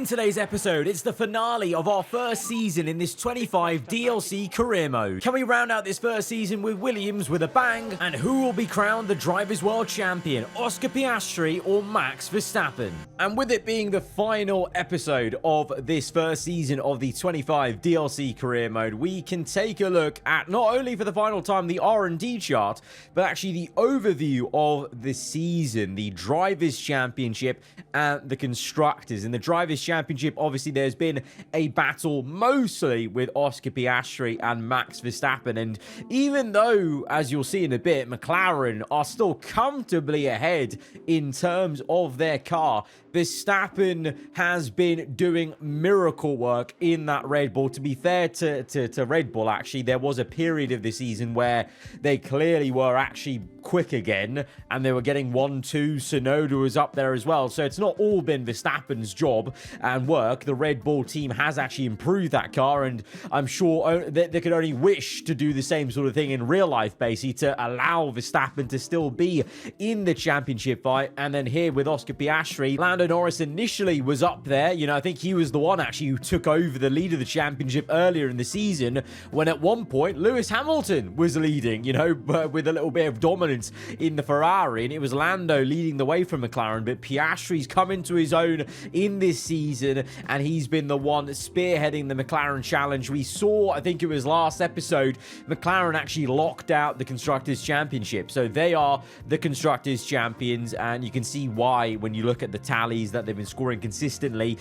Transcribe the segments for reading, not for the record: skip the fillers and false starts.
In today's episode, it's the finale of our first season in this 25 DLC career mode. Can we round out this first season with Williams with a bang? And who will be crowned the Drivers' World Champion, Oscar Piastri or Max Verstappen? And with it being the final episode of this first season of the 25 DLC career mode, we can take a look at not only for the final time the R&D chart, but actually the overview of the season, the Drivers' Championship and the Constructors. In the Drivers' Championship, obviously there's been a battle mostly with Oscar Piastri and Max Verstappen, and even though, as you'll see in a bit, McLaren are still comfortably ahead in terms of their car, Verstappen has been doing miracle work in that Red Bull. To be fair to Red Bull, actually, there was a period of the season where they clearly were actually quick again, and they were getting 1-2. Tsunoda was up there as well, so it's not all been Verstappen's job and work. The Red Bull team has actually improved that car, and I'm sure they could only wish to do the same sort of thing in real life, basically, to allow Verstappen to still be in the championship fight. And then here with Oscar Piastri, Lando Norris initially was up there. You know, I think he was the one actually who took over the lead of the championship earlier in the season, when at one point Lewis Hamilton was leading, you know, with a little bit of dominance in the Ferrari, and it was Lando leading the way from McLaren. But Piastri's come into his own in this season, and he's been the one spearheading the McLaren challenge. We saw, I think it was last episode, McLaren actually locked out the Constructors' Championship, so they are the Constructors' champions, and you can see why when you look at the tallies that they've been scoring consistently.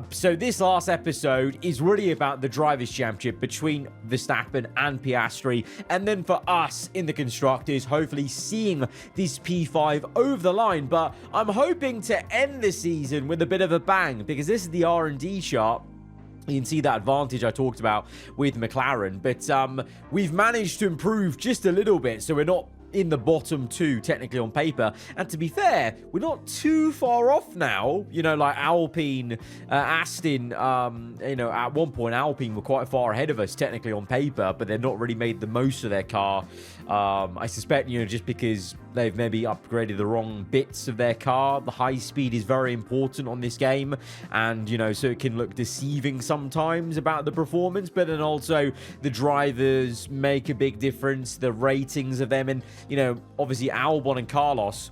So this last episode is really about the Drivers' Championship between Verstappen and Piastri, and then for us in the Constructors, hopefully seeing this P5 over the line. But I'm hoping to end the season with a bit of a bang, because this is the R&D chart. You can see that advantage I talked about with McLaren, but we've managed to improve just a little bit, so we're not in the bottom two technically on paper. And to be fair, we're not too far off now, you know, like Alpine, Aston, you know, at one point Alpine were quite far ahead of us technically on paper, but they've not really made the most of their car. I suspect, you know, just because they've maybe upgraded the wrong bits of their car. The high speed is very important on this game, and, you know, so it can look deceiving sometimes about the performance, but then also the drivers make a big difference, the ratings of them. And, you know, obviously Albon and Carlos,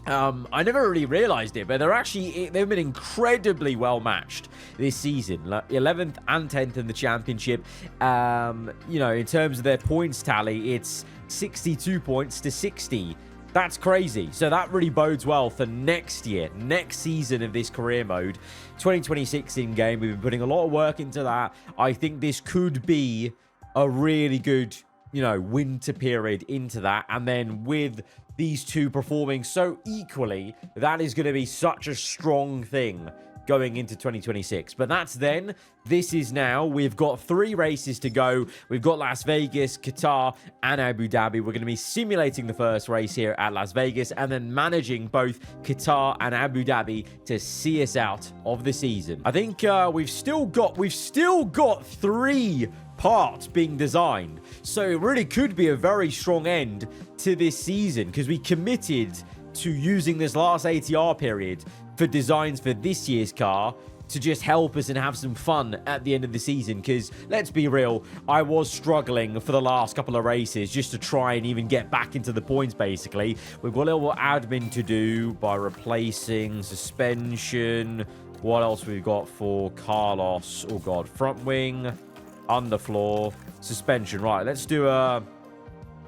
I never really realized it, but they've been incredibly well matched this season. Like 11th and 10th in the championship. You know, in terms of their points tally, it's 62 points to 60. That's crazy. So that really bodes well for next year, next season of this career mode, 2026 in game. We've been putting a lot of work into that. I think this could be a really good, you know, winter period into that. And then with these two performing so equally, that is going to be such a strong thing going into 2026. But that's then. This is now. We've got 3 races to go. We've got Las Vegas, Qatar, and Abu Dhabi. We're going to be simulating the first race here at Las Vegas, and then managing both Qatar and Abu Dhabi to see us out of the season. I think we've still got 3 parts being designed, so it really could be a very strong end to this season, because we committed to using this last ATR period for designs for this year's car to just help us and have some fun at the end of the season. Because let's be real, I was struggling for the last couple of races just to try and even get back into the points. Basically, we've got a little admin to do by replacing suspension. What else we've got for Carlos? Oh god, front wing, underfloor, suspension. Right, let's do a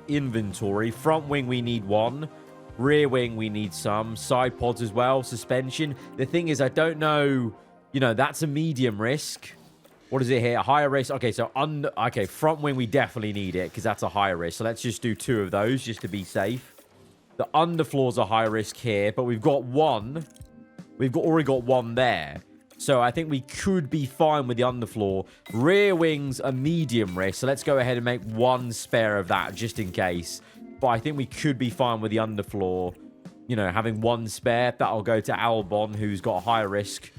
inventory. Front wing we need 1, rear wing we need some, side pods as well, suspension. The thing is, I don't know, you know, that's a medium risk. What is it here? A higher risk. Okay, so front wing we definitely need it, because that's a higher risk. So let's just do 2 of those just to be safe. The underfloor's a high risk here, but we've got 1. We've already got 1 there. So I think we could be fine with the underfloor. Rear wing's a medium risk, so let's go ahead and make 1 spare of that just in case. But I think we could be fine with the underfloor. You know, having 1 spare, that'll go to Albon, who's got a higher risk.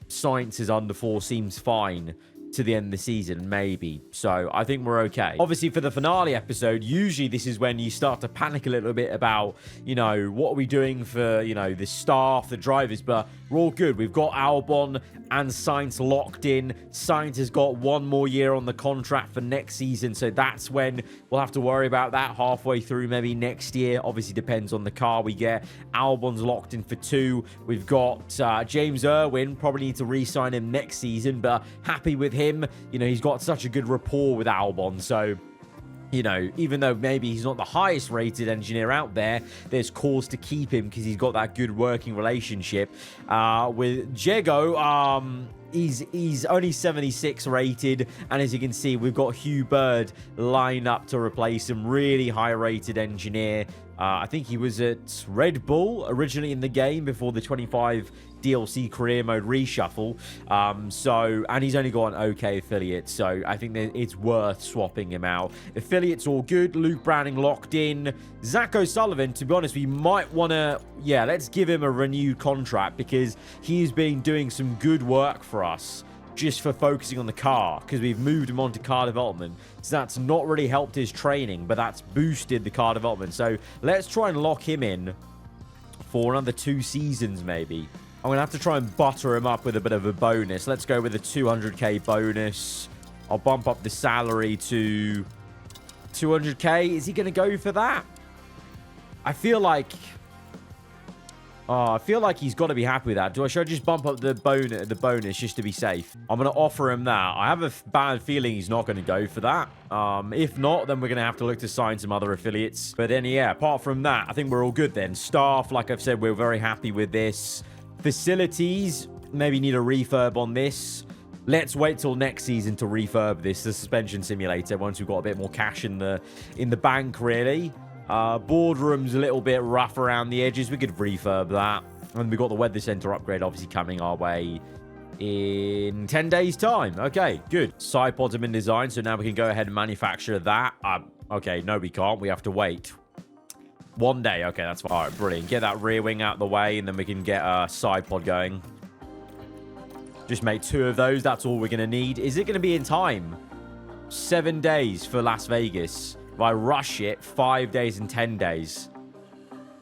Sainz's underfloor seems fine. to the end of the season, maybe. So I think we're okay. Obviously, for the finale episode, usually this is when you start to panic a little bit about, you know, what are we doing for, you know, the staff, the drivers, but we're all good. We've got Albon and Sainz locked in. Sainz has got 1 more year on the contract for next season, so that's when we'll have to worry about that halfway through, maybe next year. Obviously, depends on the car we get. Albon's locked in for 2. We've got James Irwin. Probably need to re-sign him next season, but happy with him. You know, he's got such a good rapport with Albon, so you know, even though maybe he's not the highest rated engineer out there, there's cause to keep him because he's got that good working relationship. With Jego, he's only 76 rated, and as you can see, we've got Hugh Bird lined up to replace him. Really high rated engineer. I think he was at Red Bull originally in the game before the 25 DLC career mode reshuffle. And he's only got an okay affiliate, so I think that it's worth swapping him out. Affiliates all good. Luke Browning locked in. Zach O'Sullivan, to be honest, we might want to, let's give him a renewed contract because he's been doing some good work for us just for focusing on the car, because we've moved him on to car development. So that's not really helped his training, but that's boosted the car development. So let's try and lock him in for another 2 seasons maybe. I'm going to have to try and butter him up with a bit of a bonus. Let's go with a 200k bonus. I'll bump up the salary to 200k. Is he going to go for that? I feel like he's got to be happy with that. Should I just bump up the bonus just to be safe? I'm going to offer him that. I have a bad feeling he's not going to go for that. If not, then we're going to have to look to sign some other affiliates. But then, apart from that, I think we're all good then. Staff, like I've said, we're very happy with this. Facilities, maybe need a refurb on this. Let's wait till next season to refurb this, the suspension simulator, once we've got a bit more cash in the bank, really. Boardroom's a little bit rough around the edges. We could refurb that. And we've got the weather center upgrade obviously coming our way in 10 days' time. Okay, good. Side pods have been designed, so now we can go ahead and manufacture that. Okay, no, we can't. We have to wait 1 day. Okay, that's fine. All right, brilliant. Get that rear wing out the way, and then we can get a side pod going. Just make 2 of those. That's all we're going to need. Is it going to be in time? 7 days for Las Vegas. If I rush it, 5 days and 10 days.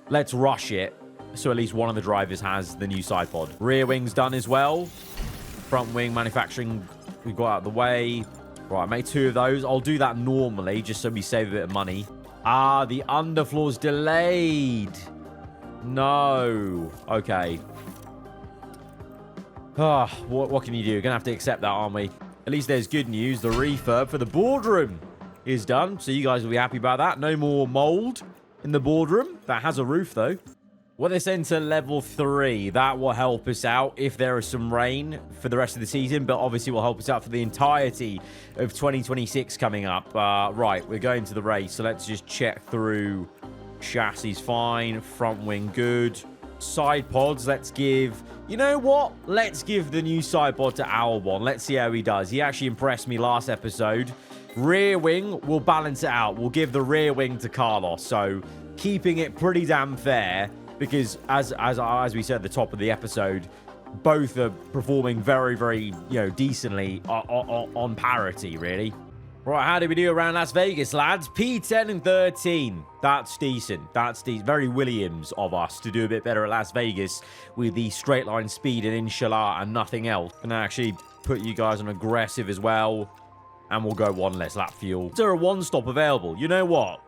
Let's rush it, so at least one of the drivers has the new side pod. Rear wing's done as well. Front wing manufacturing, we've got out of the way. Right, make 2 of those. I'll do that normally, just so we save a bit of money. The underfloor's delayed. No. Okay. What can you do? You're going to have to accept that, aren't we? At least there's good news. The refurb for the boardroom is done. So you guys will be happy about that. No more mold in the boardroom. That has a roof, though. Weather center level 3. That will help us out if there is some rain for the rest of the season, but obviously will help us out for the entirety of 2026 coming up. Right, we're going to the race, so let's just check through. Chassis fine, front wing good. Side pods, let's give... You know what? Let's give the new side pod to Albon. Let's see how he does. He actually impressed me last episode. Rear wing, we'll balance it out. We'll give the rear wing to Carlos, so keeping it pretty damn fair. Because as we said at the top of the episode, both are performing very, very, decently on parity, really. Right, how did we do around Las Vegas, lads? P10 and 13. That's decent. That's very Williams of us to do a bit better at Las Vegas with the straight line speed and inshallah and nothing else. And actually put you guys on aggressive as well. And we'll go 1 less lap fuel. Is there a 1-stop available? You know what?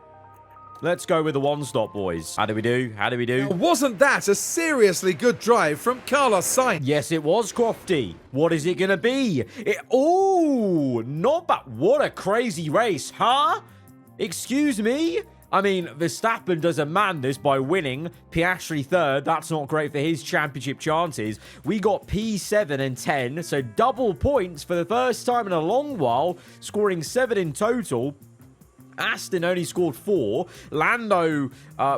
Let's go with the 1-stop, boys. How do we do? How do we do? Now, wasn't that a seriously good drive from Carlos Sainz? Yes, it was, Crofty. What is it going to be? Oh, not bad. What a crazy race, huh? Excuse me? I mean, Verstappen does a madness by winning. Piastri 3rd. That's not great for his championship chances. We got P7 and 10, so double points for the first time in a long while, scoring 7 in total. Aston only scored 4. Lando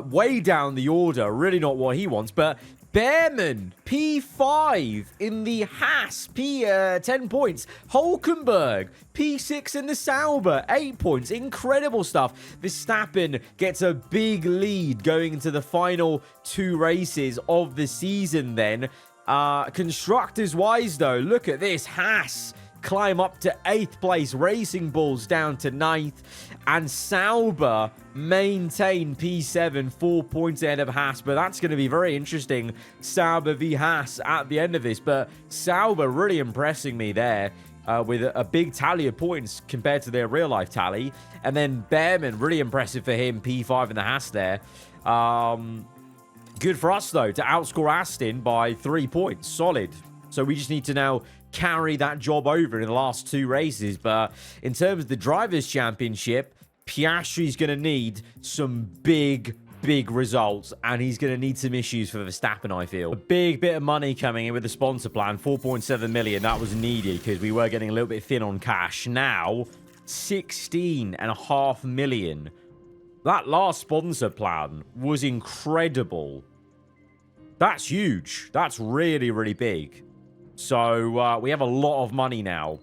way down the order. Really not what he wants. But Behrman, P5 in the Haas, 10 points. Hulkenberg, P6 in the Sauber, 8 points. Incredible stuff. Verstappen gets a big lead going into the final 2 races of the season then. Constructors-wise, though, look at this. Haas climb up to 8th place. Racing Bulls down to 9th. And Sauber maintain P7, 4 points ahead of Haas. But that's going to be very interesting. Sauber v Haas at the end of this. But Sauber really impressing me there. With a big tally of points compared to their real-life tally. And then Behrman, really impressive for him, P5 in the Haas there. Good for us, though, to outscore Aston by 3 points. Solid. So we just need to now carry that job over in the last 2 races. But in terms of the Drivers' Championship, Piastri's going to need some big results, and he's going to need some issues for Verstappen, I feel. A big bit of money coming in with the sponsor plan, 4.7 million. That was needed because we were getting a little bit thin on cash. Now, 16.5 million. That last sponsor plan was incredible. That's huge. That's really big. So, we have a lot of money now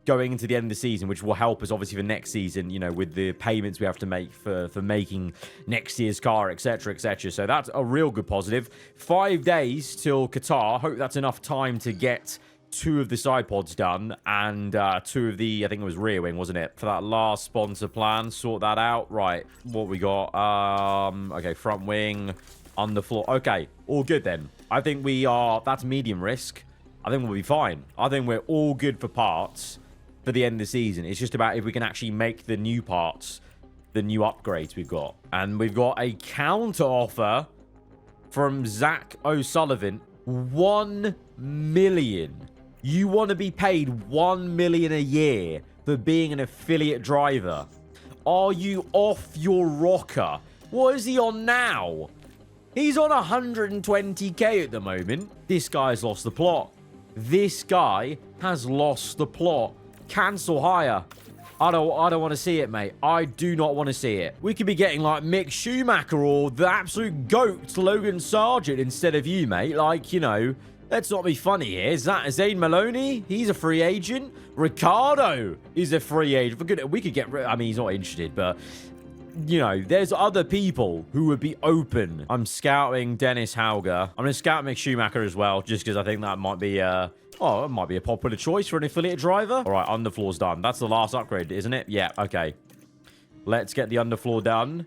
going into the end of the season, which will help us obviously for next season, you know, with the payments we have to make for making next year's car, etc. So that's a real good positive. 5 days till Qatar. Hope that's enough time to get 2 of the side pods done and 2 of the, I think it was rear wing, wasn't it? For that last sponsor plan, sort that out. Right, what we got? Okay, front wing, underfloor. Okay, all good then. I think we are, that's medium risk. I think we'll be fine. I think we're all good for parts for the end of the season. It's just about if we can actually make the new parts, the new upgrades we've got. And we've got a counter offer from Zach O'Sullivan. 1 million. You want to be paid 1 million a year for being an affiliate driver? Are you off your rocker? What is he on now? He's on 120k at the moment. This guy's lost the plot. This guy has lost the plot. Cancel hire. I don't want to see it, mate. I do not want to see it. We could be getting like Mick Schumacher or the absolute GOAT, Logan Sargent, instead of you, mate. Like, you know, let's not be funny here. Is that Zane Maloney? He's a free agent. Ricardo is a free agent. We could get rid. I mean, he's not interested, but you know, there's other people who would be open. I'm scouting Dennis Hauger. I'm going to scout Mick Schumacher as well, just because I think that might be oh, it might be a popular choice for an affiliate driver. All right, underfloor's done. That's the last upgrade, isn't it? Yeah, okay. Let's get the underfloor done.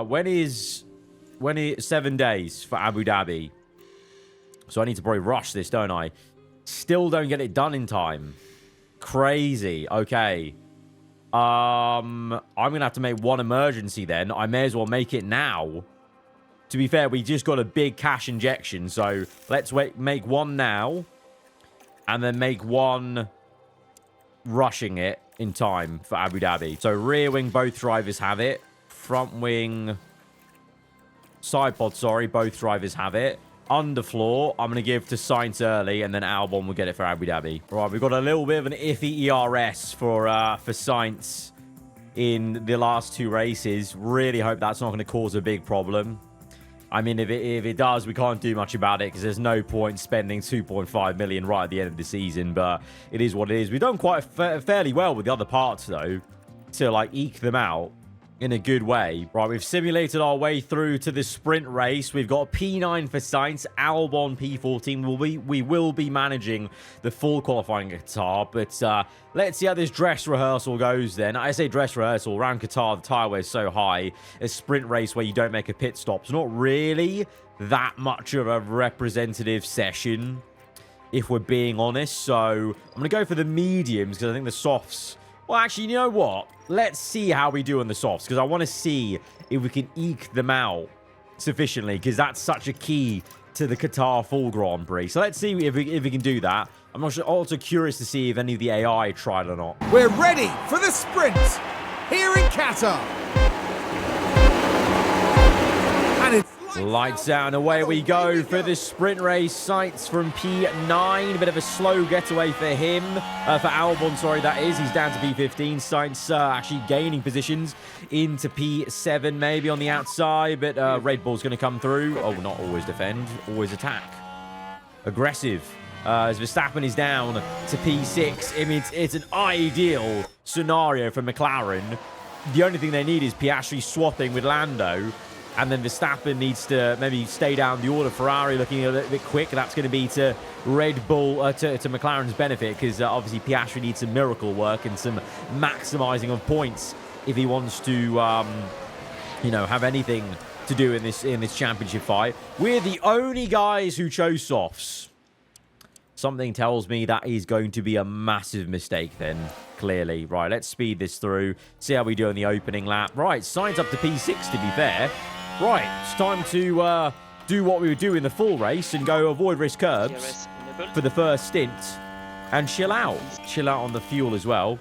When is 7 days for Abu Dhabi? So I need to probably rush this, don't I? Still don't get it done in time. Crazy. Okay. I'm going to have to make one emergency then. I may as well make it now. To be fair, we just got a big cash injection. So let's make one now. And then make one rushing it in time for Abu Dhabi. So rear wing, both drivers have it. Front wing, side pod, sorry, both drivers have it. Underfloor, I'm going to give to Sainz early, and then Albon will get it for Abu Dhabi. Right, we've got a little bit of an iffy ERS for Sainz in the last 2 races. Really hope that's not going to cause a big problem. I mean, if it does, we can't do much about it because there's no point spending 2.5 million right at the end of the season. But it is what it is. We've done quite fairly well with the other parts, though, to like eke them out in a good way. Right, we've simulated our way through to the sprint race. We've got P9 for Sainz, Albon P14. We will be managing the full qualifying at Qatar, but let's see how this dress rehearsal goes then. I say dress rehearsal, around Qatar, the tyre wear is so high. A sprint race where you don't make a pit stop. It's not really that much of a representative session, if we're being honest. So I'm going to go for the mediums because I think the softs... Well, actually, you know what? Let's see how we do on the softs, because I want to see if we can eke them out sufficiently, because that's such a key to the Qatar full Grand Prix. So let's see if we can do that. I'm also curious to see if any of the AI tried or not. We're ready for the sprint here in Qatar. And it's lights out and away we go for the sprint race. Sainz from P9. A bit of a slow getaway for him. For Albon, sorry, that is. He's down to P15. Sainz actually gaining positions into P7 maybe on the outside. But Red Bull's going to come through. Oh, not always defend. Always attack. Aggressive. As Verstappen is down to P6. I mean, it's an ideal scenario for McLaren. The only thing they need is Piastri swapping with Lando And then Verstappen needs to maybe stay down the order. Ferrari looking a little bit quick. That's going to be to Red Bull, to McLaren's benefit, because obviously Piastri needs some miracle work and some maximising of points if he wants to, you know, have anything to do in this championship fight. We're the only guys who chose softs. Something tells me that is going to be a massive mistake then, clearly. Right, let's speed this through. See how we do in the opening lap. Right, Sainz up to P6, to be fair. Right, it's time to do what we would do in the full race and go avoid risk curbs for the first stint and chill out. Chill out on the fuel as well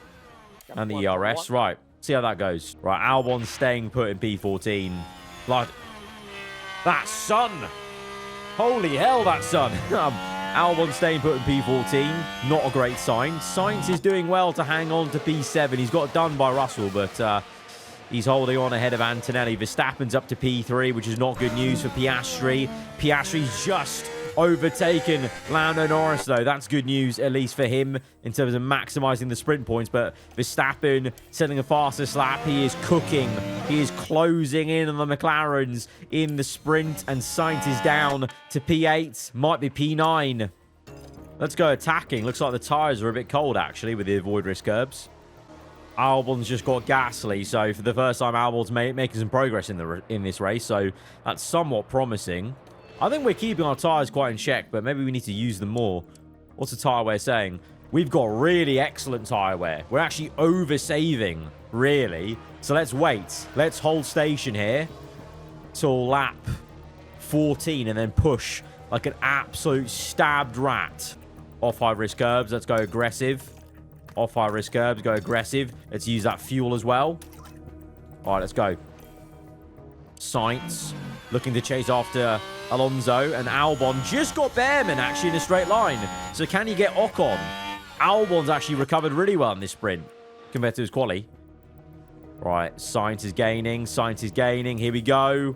and the ERS. Right, see how that goes. Right, Albon's staying put in P14. Like, that sun. Holy hell, that sun. Albon staying put in P14. Not a great sign. Sainz is doing well to hang on to P7. He's got done by Russell, but he's holding on ahead of Antonelli. Verstappen's up to P3, which is not good news for Piastri. Piastri's just overtaken Lando Norris, though. That's good news, at least for him, in terms of maximising the sprint points. But Verstappen setting a fastest lap. He is cooking. He is closing in on the McLarens in the sprint. And Sainz is down to P8. Might be P9. Let's go attacking. Looks like the tyres are a bit cold, actually, with the avoid risk curbs. Albon's just got Gasly, so for the first time, Albon's making some progress in this race, so that's somewhat promising. I think we're keeping our tyres quite in check, but maybe we need to use them more. What's the tyre wear saying? We've got really excellent tyre wear. We're actually over-saving, really. So let's wait. Let's hold station here till lap 14 and then push like an absolute stabbed rat off high-risk curbs. Let's go aggressive. Off high-risk curbs, go aggressive. Let's use that fuel as well. All right, let's go. Sainz looking to chase after Alonso, and Albon just got Behrman actually in a straight line. So can he get Ocon? Albon's actually recovered really well in this sprint compared to his quali. Right, Sainz is gaining. Sainz is gaining. Here we go.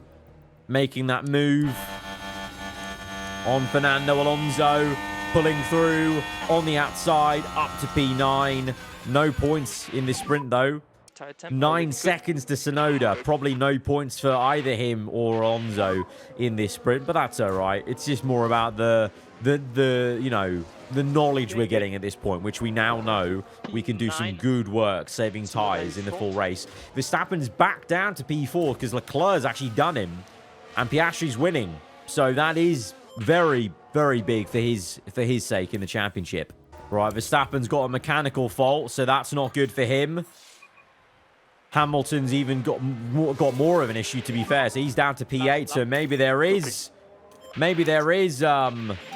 Making that move on Fernando Alonso. Pulling through on the outside, up to P9. No points in this sprint, though. 9 seconds to Tsunoda. Probably no points for either him or Alonso in this sprint, but that's all right. It's just more about the you know, the knowledge we're getting at this point, which we now know we can do some good work saving tyres in the full race. Verstappen's back down to P4 because Leclerc's actually done him, and Piastri's winning. So that is very, very big for his sake in the championship. Right, Verstappen's got a mechanical fault, so that's not good for him. Hamilton's even got more of an issue, to be fair. So he's down to P8, so maybe there is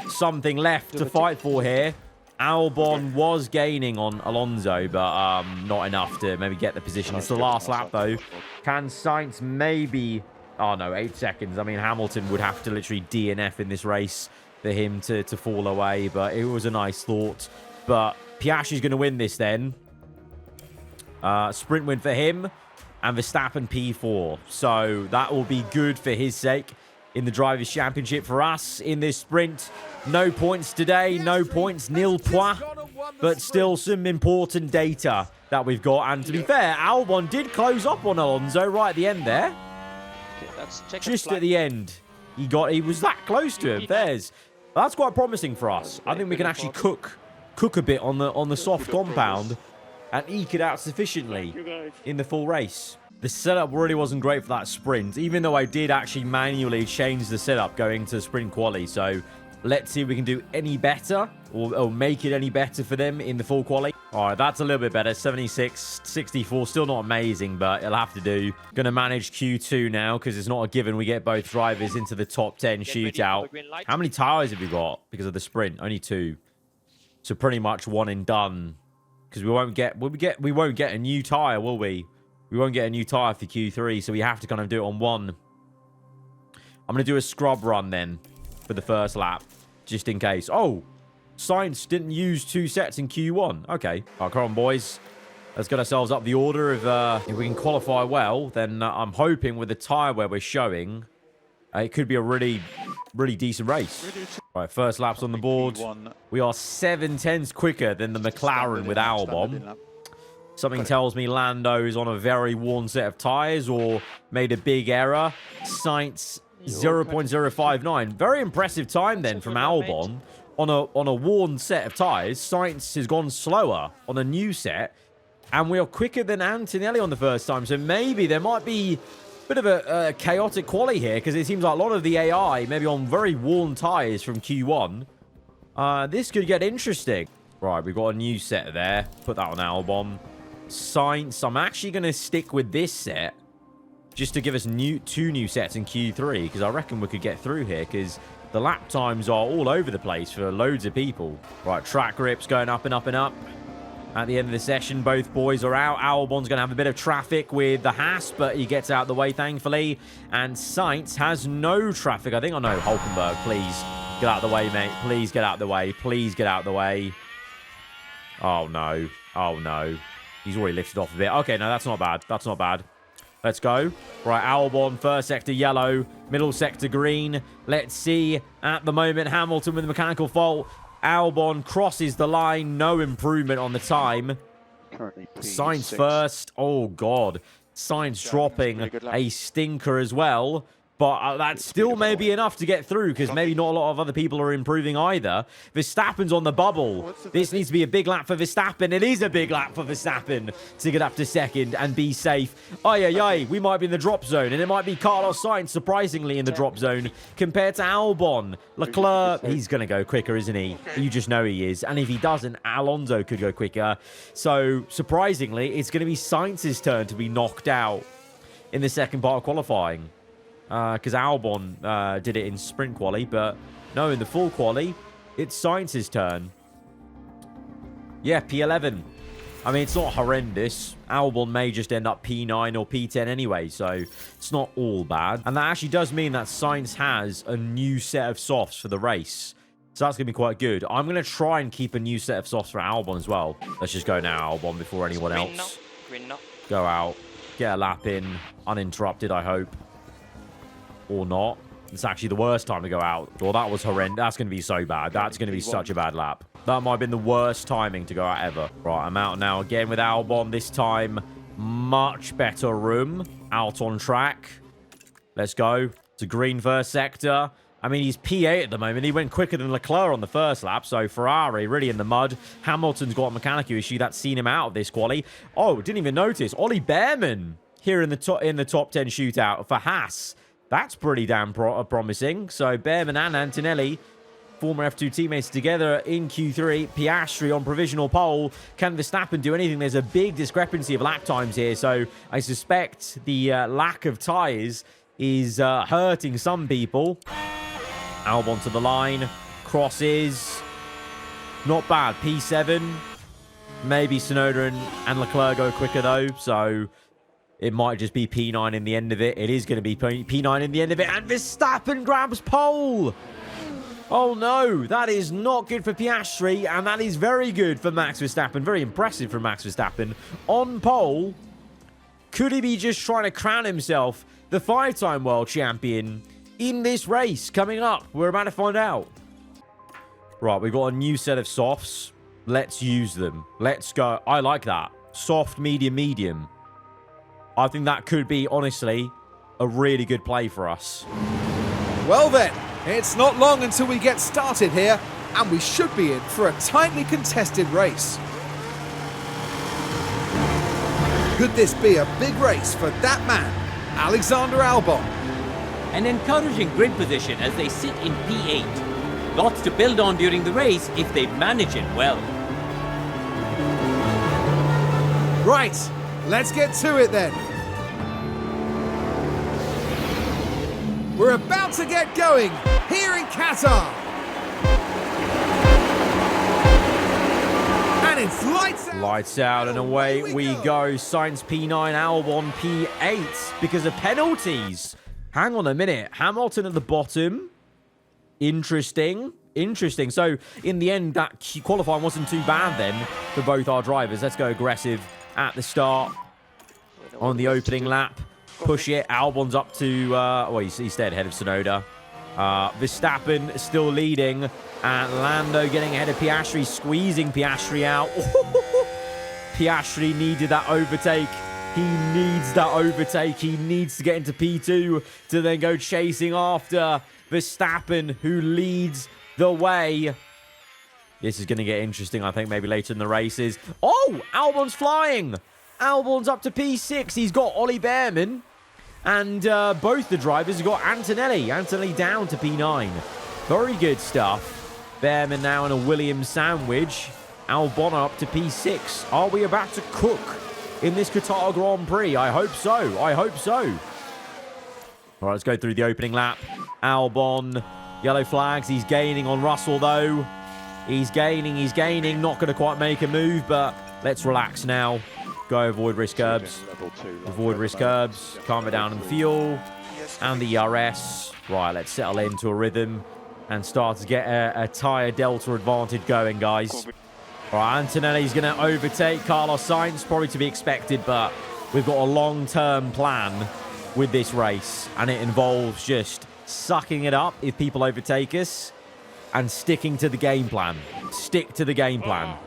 something left to fight for here. Albon was gaining on Alonso, but not enough to maybe get the position. It's the last lap, though. Can Sainz maybe... Oh, no, 8 seconds. I mean, Hamilton would have to literally DNF in this race for him to fall away, but it was a nice thought. But Piastri's going to win this then. Sprint win for him, and Verstappen P4. So that will be good for his sake in the Drivers' Championship. For us in this sprint, no points today, no points, nil points, but still some important data that we've got. And to be fair, Albon did close up on Alonso right at the end there. Just at the end, he was that close to him. That's quite promising for us. I think we can actually cook a bit on the soft compound and eke it out sufficiently in the full race. The setup really wasn't great for that sprint, even though I did actually manually change the setup going to sprint quali. So let's see if we can do any better or make it any better for them in the full quali. All right, that's a little bit better. 76, 64, still not amazing, but it'll have to do. Going to manage Q2 now because it's not a given we get both drivers into the top 10 shootout. How many tires have we got because of the sprint? Only 2. So pretty much one and done. Because we won't get a new tire, will we? We won't get a new tire for Q3, so we have to kind of do it on one. I'm going to do a scrub run then for the first lap, just in case. Oh, Sainz didn't use 2 sets in Q1. Okay. All right, come on, boys. Let's get ourselves up the order. If we can qualify well, then I'm hoping with the tyre where we're showing, it could be a really, really decent race. All right, first lap's on the board. We are 7/10 quicker than the McLaren with Albon. Something tells me Lando is on a very worn set of tyres or made a big error. Sainz 0.059. Very impressive time then from Albon. On a worn set of tyres, Sainz has gone slower on a new set. And we are quicker than Antonelli on the first time. So maybe there might be a bit of a chaotic quali here. Because it seems like a lot of the AI, maybe on very worn tyres from Q1. This could get interesting. Right, we've got a new set there. Put that on Albon. Sainz, I'm actually going to stick with this set. Just to give us two new sets in Q3. Because I reckon we could get through here. Because the lap times are all over the place for loads of people. Right, track grips going up and up and up. At the end of the session, both boys are out. Albon's going to have a bit of traffic with the Haas, but he gets out of the way, thankfully. And Sainz has no traffic. I think I know. Hulkenberg, please get out of the way, mate. Please get out of the way. Please get out of the way. Oh, no. Oh, no. He's already lifted off a bit. Okay, no, that's not bad. That's not bad. Let's go. Right, Albon, first sector yellow, middle sector green. Let's see. At the moment, Hamilton with a mechanical fault. Albon crosses the line. No improvement on the time. Sainz first. Oh, God. Sainz dropping a stinker as well. But that still may be enough to get through because maybe not a lot of other people are improving either. Verstappen's on the bubble. This needs to be a big lap for Verstappen. It is a big lap for Verstappen to get up to second and be safe. Ay, we might be in the drop zone. And it might be Carlos Sainz, surprisingly, in the drop zone compared to Albon. Leclerc, he's going to go quicker, isn't he? You just know he is. And if he doesn't, Alonso could go quicker. So, surprisingly, it's going to be Sainz's turn to be knocked out in the second part of qualifying. Because Albon did it in sprint quali, but no, in the full quali, it's Sainz's turn. Yeah, P11. I mean, it's not horrendous. Albon may just end up P9 or P10 anyway, so it's not all bad. And that actually does mean that Sainz has a new set of softs for the race. So that's going to be quite good. I'm going to try and keep a new set of softs for Albon as well. Let's just go now, Albon, before anyone else. Go out. Get a lap in. Uninterrupted, I hope. Or not. It's actually the worst time to go out. Well, that was horrendous. That's going to be so bad. That's going to be such a bad lap. That might have been the worst timing to go out ever. Right, I'm out now again with Albon. This time, much better room. Out on track. Let's go. It's a green first sector. I mean, he's P8 at the moment. He went quicker than Leclerc on the first lap. So, Ferrari really in the mud. Hamilton's got a mechanical issue. That's seen him out of this quali. Oh, didn't even notice. Ollie Behrman here in the top 10 shootout for Haas. That's pretty damn promising. So, Behrman and Antonelli, former F2 teammates together in Q3. Piastri on provisional pole. Can Verstappen do anything? There's a big discrepancy of lap times here. So, I suspect the lack of tyres is hurting some people. Albon to the line. Crosses. Not bad. P7. Maybe Tsunoda and Leclerc go quicker, though. So, it might just be P9 in the end of it. It is going to be P9 in the end of it. And Verstappen grabs pole. Oh, no. That is not good for Piastri. And that is very good for Max Verstappen. Very impressive for Max Verstappen. On pole. Could he be just trying to crown himself the 5-time world champion in this race coming up? We're about to find out. Right, we've got a new set of softs. Let's use them. Let's go. I like that. Soft, medium, medium. I think that could be, honestly, a really good play for us. Well then, it's not long until we get started here, and we should be in for a tightly contested race. Could this be a big race for that man, Alexander Albon? An encouraging grid position as they sit in P8. Lots to build on during the race if they manage it well. Right. Let's get to it then. We're about to get going here in Qatar. And it's lights out. Lights out and away we go. Sainz P9, Albon P8 because of penalties. Hang on a minute. Hamilton at the bottom. Interesting. Interesting. So, in the end, that qualifying wasn't too bad then for both our drivers. Let's go aggressive at the start on the opening lap. Push it. Albon's up to... well, he's stayed ahead of Tsunoda. Verstappen still leading. And Lando getting ahead of Piastri, squeezing Piastri out. Piastri needed that overtake. He needs that overtake. He needs to get into P2 to then go chasing after Verstappen, who leads the way. This is going to get interesting, I think, maybe later in the races. Oh, Albon's flying. Albon's up to P6. He's got Ollie Behrman. And both the drivers have got Antonelli. Antonelli down to P9. Very good stuff. Behrman now in a Williams sandwich. Albon up to P6. Are we about to cook in this Qatar Grand Prix? I hope so. I hope so. All right, let's go through the opening lap. Albon, yellow flags. He's gaining on Russell, though. He's gaining. Not going to quite make a move, but let's relax now. Go avoid risk curbs. Avoid risk curbs. Calm it down in the fuel. And the ERS. Right, let's settle into a rhythm and start to get a tyre delta advantage going, guys. All right, Antonelli's going to overtake Carlos Sainz. Probably to be expected, but we've got a long-term plan with this race. And it involves just sucking it up if people overtake us and sticking to the game plan. Stick to the game plan.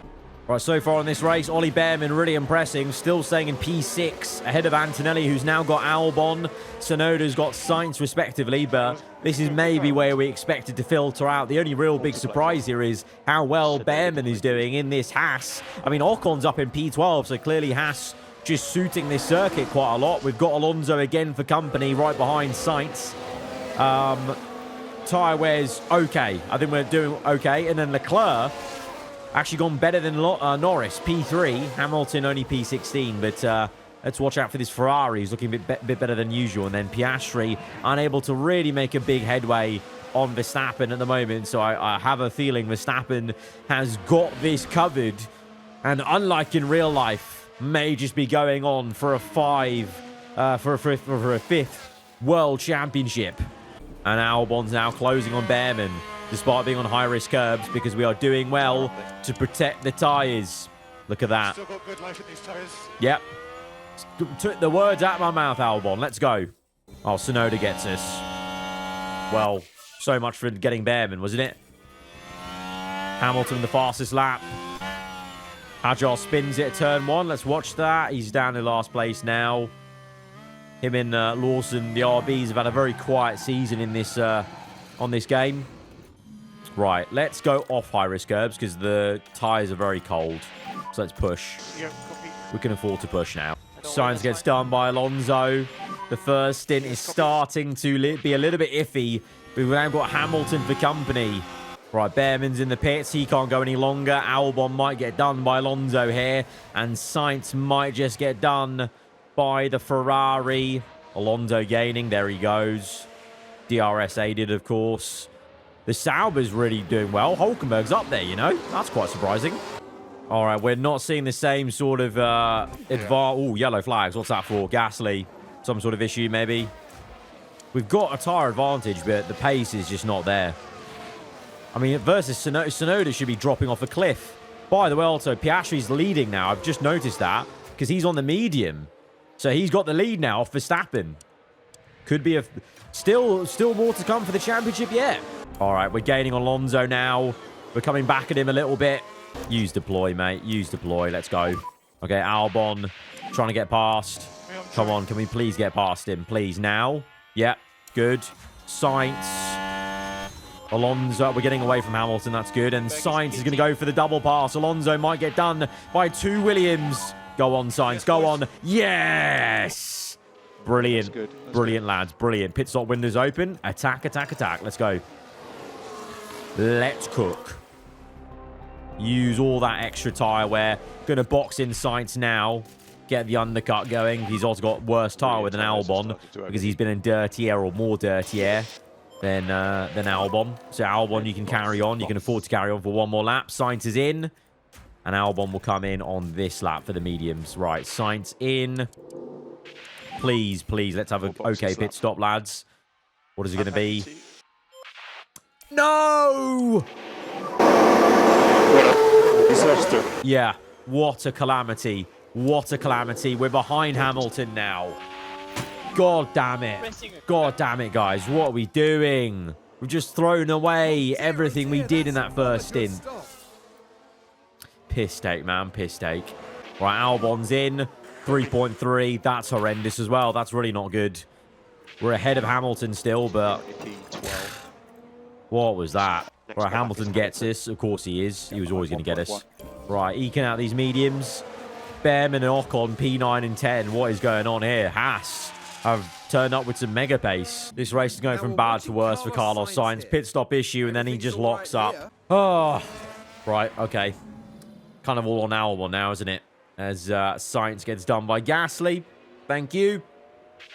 Right, so far in this race, Ollie Behrman really impressing. Still staying in P6 ahead of Antonelli, who's now got Albon. Tsunoda's got Sainz, respectively, but this is maybe where we expected to filter out. The only real big surprise here is how well Behrman is doing in this Haas. I mean, Ocon's up in P12, so clearly Haas just suiting this circuit quite a lot. We've got Alonso again for company right behind Sainz. Tyre wear's okay. I think we're doing okay. And then Leclerc actually gone better than Norris, P3. Hamilton only P16, but let's watch out for this Ferrari. He's looking a bit better than usual. And then Piastri unable to really make a big headway on Verstappen at the moment. So I have a feeling Verstappen has got this covered. And unlike in real life, may just be going on for a fifth world championship. And Albon's now closing on Behrman, despite being on high-risk curbs, because we are doing well to protect the tyres. Look at that. Still got good life in these tyres. Yep. Took the words out of my mouth, Albon. Let's go. Oh, Tsunoda gets us. Well, so much for getting Behrman, wasn't it? Hamilton the fastest lap. Agile spins it at turn 1. Let's watch that. He's down in last place now. Him and Lawson, the RBs, have had a very quiet season in this on this game. Right, let's go off high-risk curbs because the tyres are very cold. So let's push. Yeah, copy. We can afford to push now. Sainz gets done by Alonso. The first stint is starting to be a little bit iffy. We've now got Hamilton for company. Right, Behrman's in the pits. He can't go any longer. Albon might get done by Alonso here. And Sainz might just get done by the Ferrari. Alonso gaining. There he goes. DRS aided, of course. The Sauber's really doing well. Hulkenberg's up there, you know. That's quite surprising. All right, we're not seeing the same sort of Oh, yellow flags. What's that for? Gasly. Some sort of issue, maybe. We've got a tyre advantage, but the pace is just not there. I mean, versus Tsunoda should be dropping off a cliff. By the way, also, Piastri's leading now. I've just noticed that because he's on the medium. So he's got the lead now off Verstappen. Could be a... Still more to come for the championship yet. All right, we're gaining on Alonso now. We're coming back at him a little bit. Use deploy, mate. Use deploy. Let's go. Okay, Albon trying to get past. Come on, can we please get past him? Please, now. Yep, good. Sainz. Alonso, we're getting away from Hamilton. That's good. And Sainz is going to go for the double pass. Alonso might get done by 2 Williams. Go on, Sainz. Go on. Yes! Brilliant. Brilliant, lads. Brilliant. Pit stop windows open. Attack, attack, attack. Let's go. Let's cook. Use all that extra tyre wear. Going to box in Sainz now. Get the undercut going. He's also got worse tyre wear than Albon because he's been in dirty air or more dirty air than Albon. So Albon, you can carry on. You can afford to carry on for one more lap. Sainz is in. And Albon will come in on this lap for the mediums. Right, Sainz in. Please, please, let's have a okay pit stop, lads. What is it going to be? No! Disaster. Yeah, what a calamity. What a calamity. We're behind Hamilton now. God damn it. God damn it, guys. What are we doing? We've just thrown away everything we did in that first stint. Piss take, man. Piss take. Right, Albon's in. 3.3. That's horrendous as well. That's really not good. We're ahead of Hamilton still, but... What was that? Right, Hamilton gets this. Of course he is. He was always going to get us. Right, eking out these mediums. Behrman and Ocon, P9 and 10. What is going on here? Haas have turned up with some mega pace. This race is going from bad to worse for Carlos Sainz. Pit stop issue, and then he just locks up. Oh, right, okay. Kind of all on Albon now, isn't it? As Sainz gets done by Gasly. Thank you.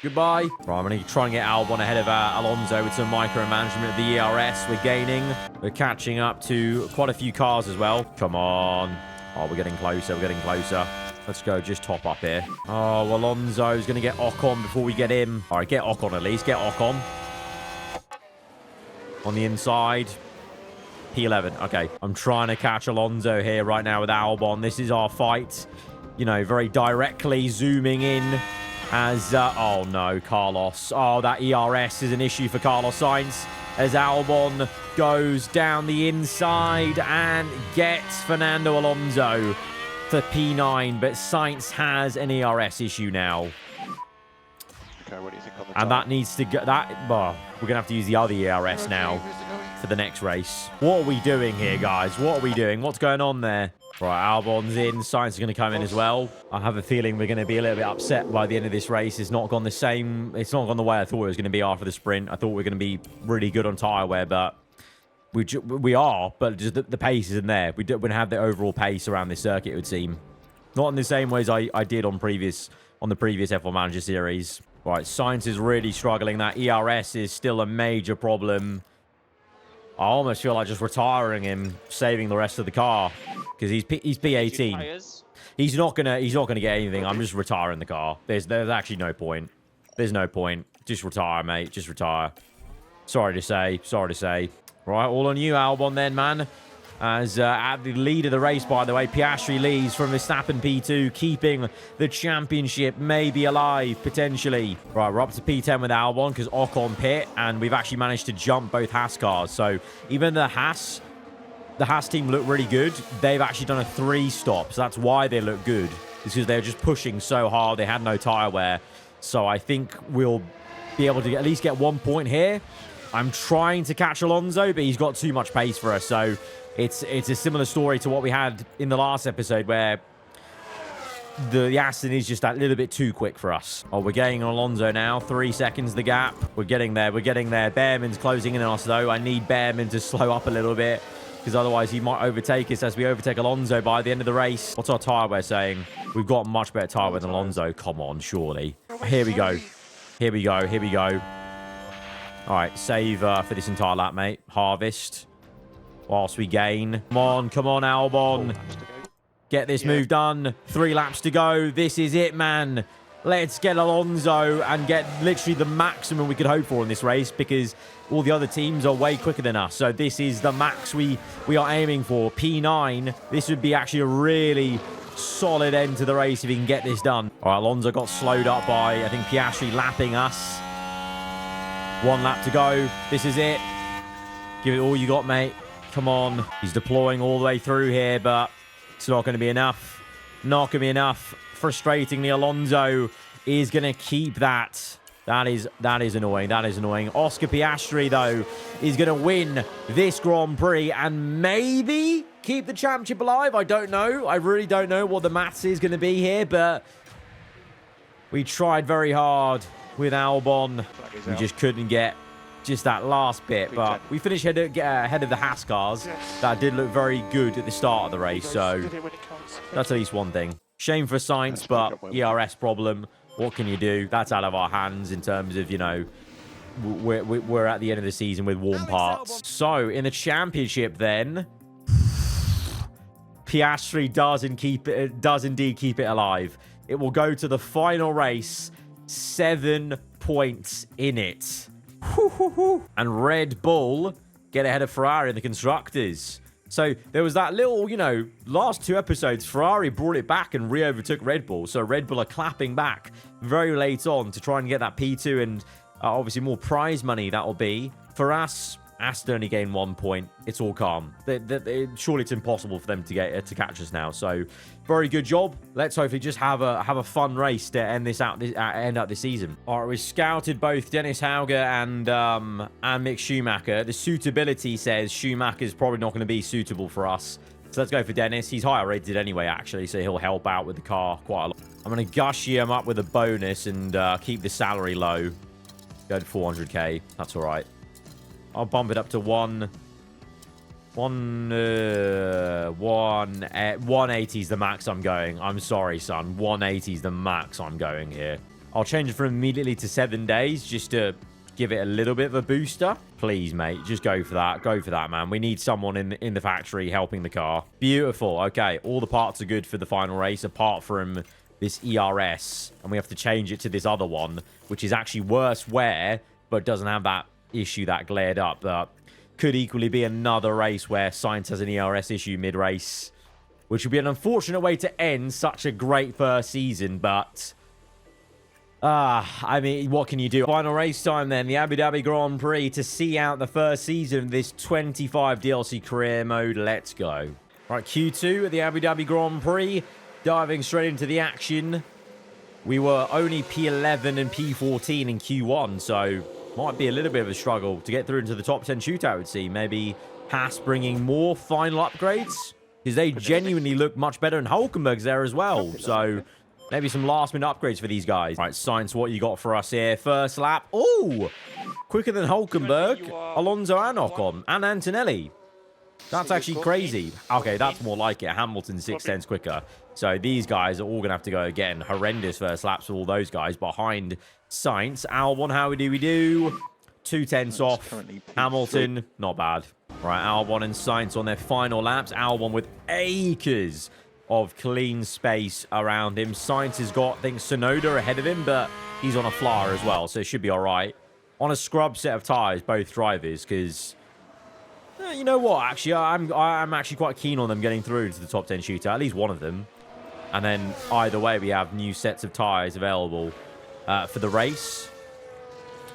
Goodbye. Right, I'm going to try and get Albon ahead of Alonso with some micromanagement of the ERS. We're gaining. We're catching up to quite a few cars as well. Come on. Oh, we're getting closer. We're getting closer. Let's go just top up here. Oh, Alonso's going to get Ocon before we get him. All right, get Ocon at least. Get Ocon. On the inside. P11. Okay. I'm trying to catch Alonso here right now with Albon. This is our fight. You know, very directly zooming in. As, oh no, Carlos. Oh, that ERS is an issue for Carlos Sainz. As Albon goes down the inside and gets Fernando Alonso for P9. But Sainz has an ERS issue now. Okay, what do you think on the And that needs to go, well, we're going to have to use the other ERS now for the next race. What are we doing here, guys? What are we doing? What's going on there? Right, Albon's in. Sainz is going to come in as well. I have a feeling we're going to be a little bit upset by the end of this race. It's not gone the same. It's not gone the way I thought it was going to be after the sprint. I thought we were going to be really good on tyre wear, but we are. But just the pace isn't there. We don't have the overall pace around this circuit, it would seem. Not in the same ways I did on the previous F1 Manager series. Right, Sainz is really struggling. That ERS is still a major problem. I almost feel like just retiring him, saving the rest of the car, because he's P18. He's not gonna get anything. I'm just retiring the car. There's actually no point. There's no point. Just retire, mate. Just retire. Sorry to say. Sorry to say. Right, all on you, Albon, then, man. As at the lead of the race, by the way, Piastri leads from Verstappen P2, keeping the championship maybe alive, potentially. Right, we're up to P10 with Albon because Ocon pit, and we've actually managed to jump both Haas cars. So even the Haas team look really good. They've actually done a 3-stop, so that's why they look good. It's because they're just pushing so hard. They had no tyre wear. So I think we'll be able to at least get 1 point here. I'm trying to catch Alonso, but he's got too much pace for us, so... It's a similar story to what we had in the last episode where the Aston is just that little bit too quick for us. Oh, we're getting Alonso now. 3 seconds the gap. We're getting there. We're getting there. Behrman's closing in on us, though. I need Behrman to slow up a little bit because otherwise he might overtake us as we overtake Alonso by the end of the race. What's our tyre wear saying? We've got much better tyre wear than Alonso. Come on, surely. Here we go. Here we go. Here we go. All right, save for this entire lap, mate. Harvest. Whilst we gain. Come on, Albon. Get this move done. 3 laps to go. This is it, man. Let's get Alonso and get literally the maximum we could hope for in this race because all the other teams are way quicker than us. So this is the max we are aiming for. P9. This would be actually a really solid end to the race if he can get this done. All right, Alonso got slowed up by, I think, Piastri lapping us. 1 lap to go. This is it. Give it all you got, mate. Come on. He's deploying all the way through here, but it's not going to be enough. Not going to be enough. Frustratingly, Alonso is going to keep that. That is annoying. That is annoying. Oscar Piastri, though, is going to win this Grand Prix and maybe keep the championship alive. I don't know. I really don't know what the maths is going to be here, but we tried very hard with Albon. We just couldn't get just that last bit, but we finished ahead of the Haas cars. That did look very good at the start of the race, so that's at least one thing. Shame for Sainz, but ERS problem. What can you do? That's out of our hands in terms of, you know, we're at the end of the season with warm parts. So in the championship, then Piastri does indeed keep it alive. It will go to the final race, 7 points in it. And Red Bull get ahead of Ferrari in the constructors. So there was that little, you know, last 2 episodes, Ferrari brought it back and re-overtook Red Bull. So Red Bull are clapping back very late on to try and get that P2 and obviously more prize money that will be. For us, Aston only gained 1 point. It's all calm. Surely it's impossible for them to catch us now. So, very good job. Let's hopefully just have a fun race to end out this season. All right, we scouted both Dennis Hauger and Mick Schumacher. The suitability says Schumacher's probably not going to be suitable for us. So let's go for Dennis. He's higher rated anyway, actually, so he'll help out with the car quite a lot. I'm going to gush him up with a bonus and keep the salary low. Go to 400k. That's all right. I'll bump it up to 180 is the max I'm going. I'm sorry, son. 180 is the max I'm going here. I'll change it from immediately to 7 days just to give it a little bit of a booster. Please, mate. Just go for that. Go for that, man. We need someone in the factory helping the car. Beautiful. Okay. All the parts are good for the final race apart from this ERS. And we have to change it to this other one, which is actually worse wear, but doesn't have that issue that glared up. Could equally be another race where Sainz has an ERS issue mid-race, which would be an unfortunate way to end such a great first season, but I mean, what can you do? Final race time then, the Abu Dhabi Grand Prix to see out the first season of this 25 DLC career mode. Let's go. Right, Q2 at the Abu Dhabi Grand Prix, diving straight into the action. We were only P11 and P14 in Q1, so might be a little bit of a struggle to get through into the top 10 shootout, I would see. Maybe Haas bringing more final upgrades, because they genuinely look much better, and Hulkenberg's there as well. So maybe some last-minute upgrades for these guys. Right, Sainz, what you got for us here? First lap. Oh, quicker than Hulkenberg, Alonso and Ocon, and Antonelli. That's actually crazy. Okay, that's more like it. Hamilton 6/10 quicker. So these guys are all going to have to go again. Horrendous first laps for all those guys behind Sainz. Albon, how do we do? 2/10 off. Hamilton, not bad. Right, Albon and Sainz on their final laps. Albon with acres of clean space around him. Sainz has got, I think, Tsunoda ahead of him, but he's on a flyer as well, so it should be all right. On a scrub set of tyres, both drivers, because you know what? Actually, I'm actually quite keen on them getting through to the top 10 shootout, at least one of them. And then either way, we have new sets of tyres available for the race.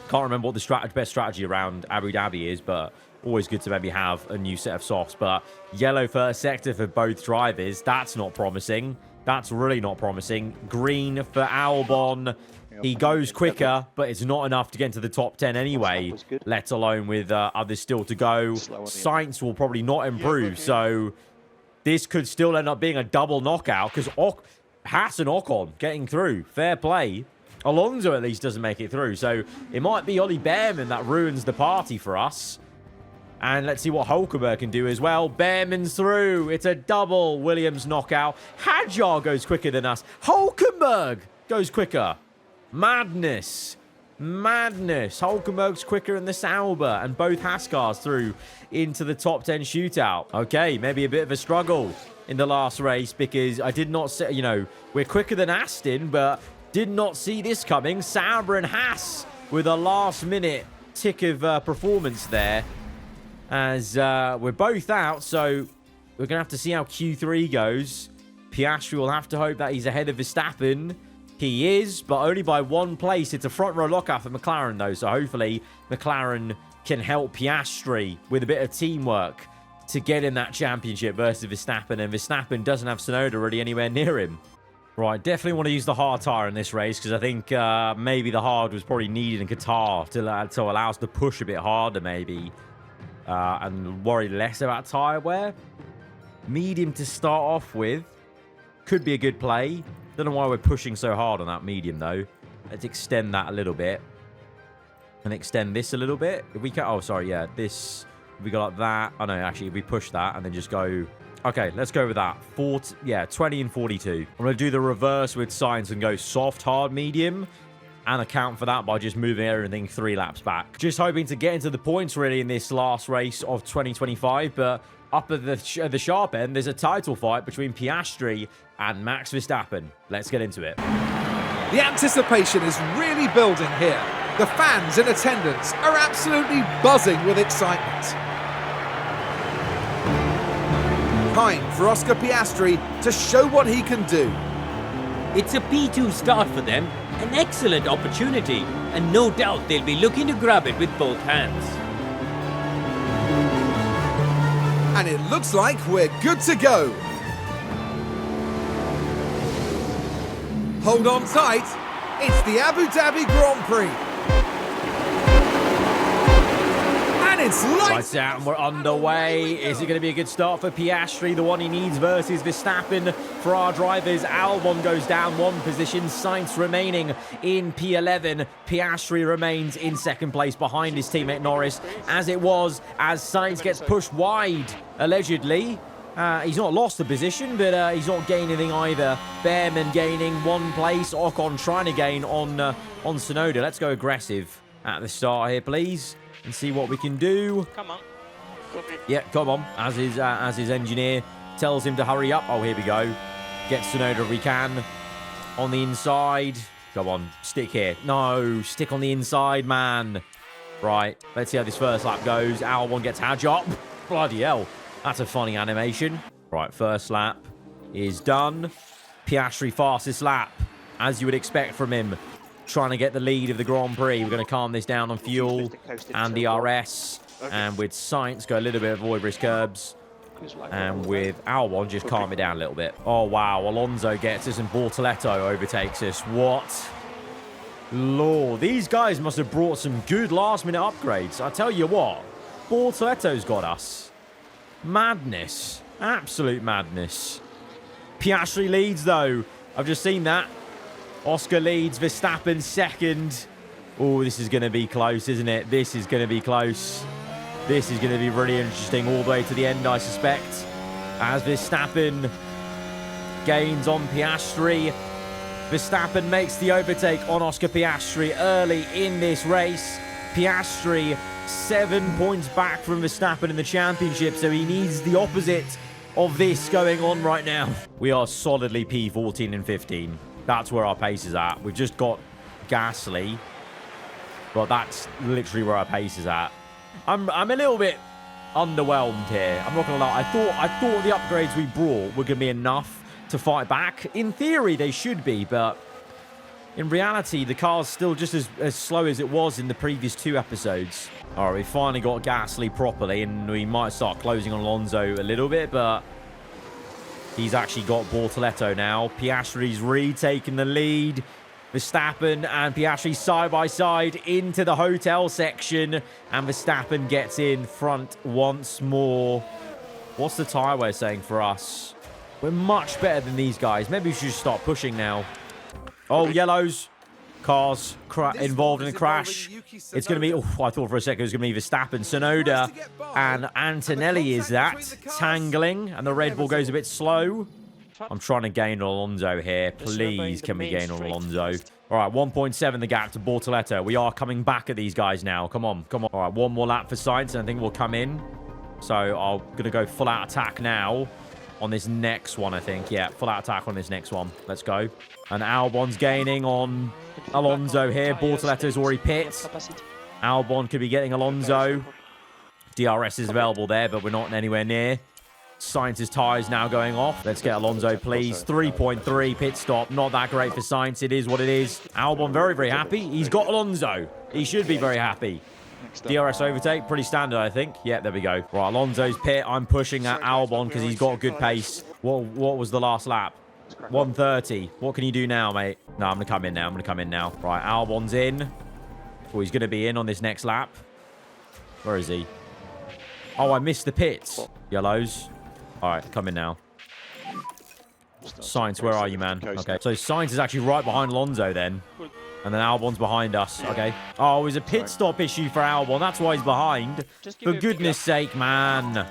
Can't remember what the best strategy around Abu Dhabi is, but always good to maybe have a new set of softs. But yellow first sector for both drivers. That's not promising. That's really not promising. Green for Albon. He goes quicker, but it's not enough to get into the top 10 anyway, let alone with others still to go. Sainz will probably not improve, so this could still end up being a double knockout because Haas and Ocon getting through. Fair play. Alonso at least doesn't make it through, so it might be Ollie Behrman that ruins the party for us. And let's see what Hulkenberg can do as well. Behrman's through. It's a double Williams knockout. Hadjar goes quicker than us. Hulkenberg goes quicker. Madness. Madness. Hulkenberg's quicker than the Sauber. And both Haas cars through into the top 10 shootout. Okay, maybe a bit of a struggle in the last race because I did not see, you know, we're quicker than Aston, but did not see this coming. Sauber and Haas with a last minute tick of performance there. As we're both out, so we're going to have to see how Q3 goes. Piastri will have to hope that he's ahead of Verstappen. He is, but only by 1 place. It's a front row lockout for McLaren, though, so hopefully McLaren can help Piastri with a bit of teamwork to get in that championship versus Verstappen, and Verstappen doesn't have Tsunoda really anywhere near him. Right, definitely want to use the hard tyre in this race because I think maybe the hard was probably needed in Qatar to allow us to push a bit harder, maybe. And worry less about tyre wear. Medium to start off with. Could be a good play. Don't know why we're pushing so hard on that medium, though. Let's extend that a little bit. And extend this a little bit. If we can... Oh, sorry, yeah. This... If we go like that... Oh, no, actually, if we push that and then just go... Okay, let's go with that. 40, yeah, 20 and 42. I'm going to do the reverse with Sainz and go soft, hard, medium. And account for that by just moving everything 3 laps back. Just hoping to get into the points, really, in this last race of 2025. But up at the sharp end, there's a title fight between Piastri and Max Verstappen. Let's get into it. The anticipation is really building here. The fans in attendance are absolutely buzzing with excitement. Time for Oscar Piastri to show what he can do. It's a P2 start for them, an excellent opportunity, and no doubt they'll be looking to grab it with both hands. And it looks like we're good to go. Hold on tight. It's the Abu Dhabi Grand Prix. And it's Lights out and we're underway. Is it going to be a good start for Piastri, the one he needs versus Verstappen? For our drivers, Albon goes down one position, Sainz remaining in P11. Piastri remains in second place behind his teammate Norris, as Sainz gets pushed wide, allegedly. He's not lost the position, but he's not gaining anything either. Behrman gaining one place. Ocon trying to gain on Tsunoda. Let's go aggressive at the start here, please, and see what we can do. Come on. Yeah, come on. As his engineer tells him to hurry up. Oh, here we go. Get Tsunoda if we can. On the inside. Come on, stick here. No, stick on the inside, man. Right, let's see how this first lap goes. Albon gets Hadge up. Bloody hell. That's a funny animation. Right, first lap is done. Piastri fastest lap, as you would expect from him. Trying to get the lead of the Grand Prix. We're going to calm this down on fuel and the RS. And with Sainz, go a little bit of avoid risk curbs. And with Albon, just calm it down a little bit. Oh, wow. Alonso gets us and Bortoletto overtakes us. What? Lord, these guys must have brought some good last-minute upgrades. I tell you what, Bortoletto's got us. Madness. Absolute madness. Piastri leads, though. I've just seen that. Oscar leads. Verstappen second. Oh, this is going to be close, isn't it? This is going to be close. This is going to be really interesting all the way to the end, I suspect. As Verstappen gains on Piastri. Verstappen makes the overtake on Oscar Piastri early in this race. Piastri 7 points back from Verstappen in the championship, so he needs the opposite of this going on right now. We are solidly P14 and 15. That's where our pace is at. We've just got Gasly, but that's literally where our pace is at. I'm a little bit underwhelmed here. I'm not gonna lie. I thought the upgrades we brought were gonna be enough to fight back. In theory, they should be, but in reality, the car's still just as slow as it was in the previous two episodes. All right, we finally got Gasly properly, and we might start closing on Alonso a little bit, but he's actually got Bortoletto now. Piastri's retaken the lead. Verstappen and Piastri side by side into the hotel section, and Verstappen gets in front once more. What's the tyre we're saying for us? We're much better than these guys. Maybe we should just start pushing now. Oh, yellows. Cars involved in a crash. It's going to be... Oh, I thought for a second it was going to be Verstappen. Tsunoda and Antonelli is that. Tangling, and the Red Bull goes a bit slow. I'm trying to gain on Alonso here. Please, can we gain on Alonso? All right, 1.7 the gap to Bortoletto. We are coming back at these guys now. Come on, come on. All right, one more lap for Sainz, and I think we'll come in. So I'm going to go full out attack now on this next one, I think. Yeah, full out attack on this next one. Let's go. And Albon's gaining on Alonso here. Bortoletto's already pit. Albon could be getting Alonso. DRS is available there, but we're not anywhere near. Sainz's tyres now going off. Let's get Alonso, please. 3.3 pit stop. Not that great for Sainz. It is what it is. Albon very, very happy. He's got Alonso. He should be very happy. DRS overtake. Pretty standard, I think. Yeah, there we go. Right, Alonso's pit. I'm pushing at Albon because he's got good pace. What was the last lap? 130. What can you do now, mate? No, I'm going to come in now. I'm going to come in now. Right, Albon's in. Oh, he's going to be in on this next lap. Where is he? Oh, I missed the pits. Yellows. All right, come in now. Sainz, where are you, man? Okay, so Sainz is actually right behind Alonso then. And then Albon's behind us. Okay. Oh, it was a pit stop issue for Albon. That's why he's behind. For goodness sake, man.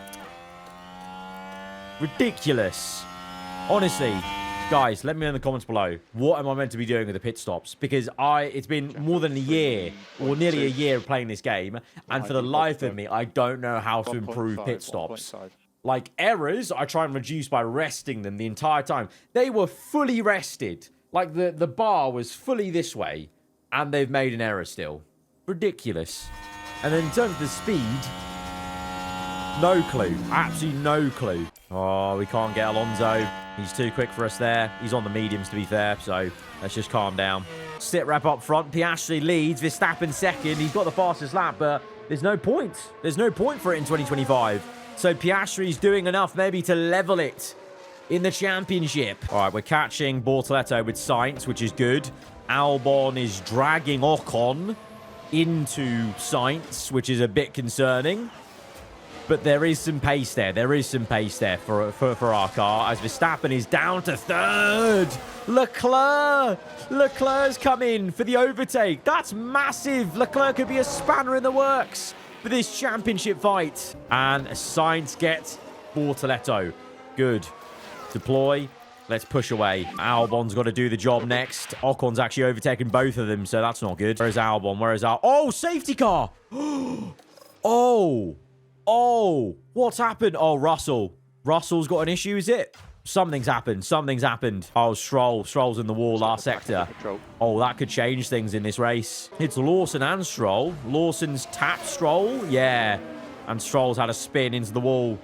Ridiculous. Honestly, guys, let me know in the comments below. What am I meant to be doing with the pit stops? Because it's been more than a year, or nearly a year of playing this game. And for the life of me, I don't know how to improve pit stops. Like, errors, I try and reduce by resting them the entire time. They were fully rested. Like, the bar was fully this way, and they've made an error still. Ridiculous. And then in terms of the speed, no clue. Absolutely no clue. Oh, we can't get Alonso. He's too quick for us there. He's on the mediums, to be fair, so let's just calm down. Sit wrap up front. Piastri leads. Verstappen second. He's got the fastest lap, but there's no point. There's no point for it in 2025. So Piastri's doing enough maybe to level it in the championship. All right, we're catching Bortoleto with Sainz, which is good. Albon is dragging Ocon into Sainz, which is a bit concerning. But there is some pace there. There is some pace there for our car. As Verstappen is down to third. Leclerc. Leclerc's come in for the overtake. That's massive. Leclerc could be a spanner in the works for this championship fight. And Sainz gets Bortoleto. Good. Deploy. Let's push away. Albon's got to do the job next. Ocon's actually overtaken both of them, so that's not good. Where's Albon? Where is Albon? Oh, safety car. Oh, what's happened? Oh, Russell. Russell's got an issue, is it? Something's happened. Something's happened. Oh, Stroll. Stroll's in the wall last sector. Oh, that could change things in this race. It's Lawson and Stroll. Lawson's tapped Stroll. Yeah. And Stroll's had a spin into the wall.